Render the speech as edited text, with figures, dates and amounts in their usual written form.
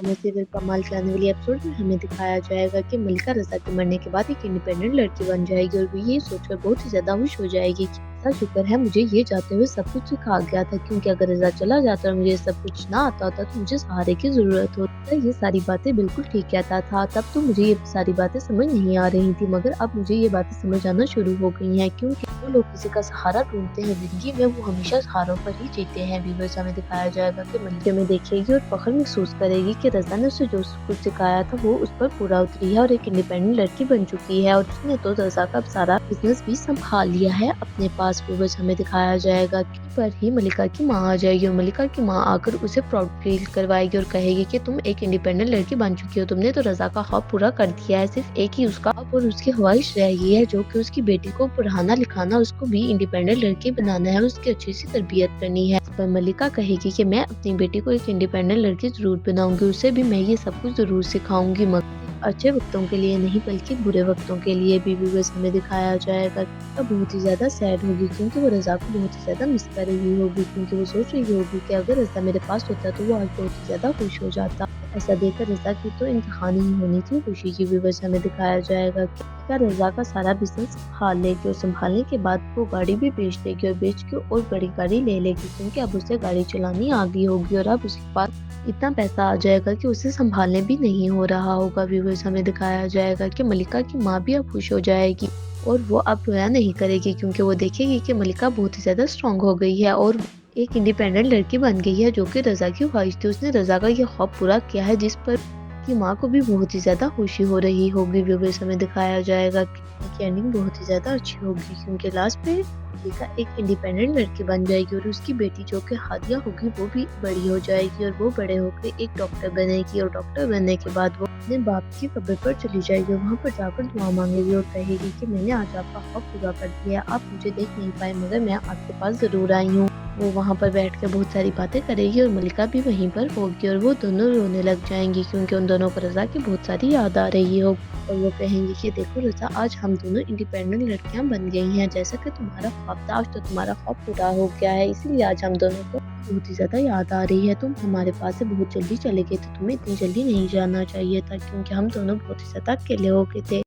Drama serial कमाल के आने वाली एपिसोड में हमें दिखाया जाएगा कि मल्लिका रज़ा के मरने के बाद एक इंडिपेंडेंट लड़की बन जाएगी और वो ये सोचकर बहुत ही ज़्यादा खुश हो जाएगी कि ऐसा शुक्र है मुझे ये जाते हुए सब कुछ सिखा गया था, क्योंकि अगर रज़ा चला जाता और मुझे सब कुछ ना आता होता तो मुझे सहारे की ज़रूरत होती। ये सारी बातें बिल्कुल ठीक कहता था। तब तो मुझे ये सारी बातें समझ नहीं आ रही थी, मगर अब मुझे ये बातें समझ आना शुरू हो गई हैं, क्योंकि जो लोग किसी का सहारा ढूँढते हैं ज़िंदगी में वो हमेशा सहारों पर ही जीते हैं। व्यूअर्स, हमें दिखाया जाएगा कि मल्लिका में देखेगी और फ़ख्र महसूस करेगी कि रज़ा ने उसे जो कुछ सिखाया था वो उस पर पूरा उतरी है और एक इंडिपेंडेंट लड़की बन चुकी है और उसने तो रज़ा का सारा बिज़नेस भी संभाल लिया है अपने पास। व्यूअर्स, हमें दिखाया जाएगा कि पर ही मल्लिका की माँ आ जाएगी और मल्लिका की माँ आकर उसे प्राउड फील करवाएगी और कहेगी कि तुम एक इंडिपेंडेंट लड़की बन चुकी हो, तुमने तो रज़ा का ख्वाब पूरा कर दिया है। सिर्फ एक ही उसका ख्वाब और उसकी ख्वाहिश रह गई है, जो कि उसकी बेटी को पढ़ाना लिखाना, उसको भी इंडिपेंडेंट लड़की बनाना है, उसकी अच्छी सी तरबियत करनी है। इस पर मल्लिका कहेगी कि मैं अपनी बेटी को एक इंडिपेंडेंट लड़की जरूर बनाऊंगी, उसे भी मैं ये सब कुछ जरूर सिखाऊंगी, मगर अच्छे वक्तों के लिए नहीं बल्कि बुरे वक्तों के लिए भी। व्यूअर्स, हमें दिखाया जाएगा कि बहुत ही ज्यादा सैड होगी, क्योंकि वो रज़ा को बहुत ही ज्यादा मिस कर रही होगी, क्योंकि वो सोच रही होगी कि अगर रज़ा मेरे पास होता तो वो आज बहुत ही ज्यादा खुश हो जाता। ऐसा देखकर रज़ा की तो इंतहानी ही होनी थी खुशी की। व्यूअर्स, हमें दिखाया जाएगा कि क्या रज़ा का सारा बिजनेस संभाल लेगी और संभालने के बाद वो गाड़ी भी बेच देगी और बेच के और बड़ी गाड़ी ले लेगी, क्योंकि अब उसे गाड़ी चलानी आ गई होगी और अब उसके पास इतना पैसा आ जाएगा कि उसे संभालने भी नहीं हो रहा होगा। व्यूअर्स, हमें दिखाया जाएगा कि मल्लिका की माँ भी अब खुश हो जाएगी और वो अब रोया नहीं करेगी, क्योंकि वो देखेगी कि मल्लिका बहुत ही ज्यादा स्ट्रांग हो गई है और एक इंडिपेंडेंट लड़की बन गई है, जो कि रज़ा की ख्वाहिश थी। उसने रज़ा का ये ख्वाब पूरा किया है, जिस पर की माँ को भी बहुत ही ज्यादा खुशी हो रही होगी। व्यूअर्स, हमें दिखाया जाएगा कि एंडिंग बहुत ही ज्यादा अच्छी होगी, क्योंकि लास्ट पे मल्लिका एक इंडिपेंडेंट लड़की बन जाएगी और उसकी बेटी जो कि हादिया होगी वो भी बड़ी हो जाएगी और वो बड़े होकर एक डॉक्टर बनेगी और डॉक्टर बनने के बाद वो अपने बाप की कब्र पर चली जाएगी और वहाँ पर जाकर दुआ मांगेगी और कहेगी कि मैंने आज आपका ख्वाब पूरा कर दिया, आप मुझे देख नहीं पाए मगर मैं आपके पास जरूर आई हूँ। वो वहाँ पर बैठ कर बहुत सारी बातें करेगी और मल्लिका भी वहीं पर होगी और वो दोनों रोने लग जाएंगी, क्योंकि उन दोनों को रज़ा की बहुत सारी याद आ रही हो। और वो कहेंगी कि देखो रज़ा, आज हम दोनों इंडिपेंडेंट लड़कियां बन गई हैं, जैसा कि तुम्हारा ख्वाब था, आज तो तुम्हारा ख्वाब पूरा हो गया है, इसीलिए आज हम दोनों को बहुत ही ज्यादा याद आ रही है। तुम हमारे पास से बहुत जल्दी चले गए थे, तुम्हें इतनी जल्दी नहीं जाना चाहिए था, क्योंकि हम दोनों बहुत ही ज्यादा अकेले हो गए थे।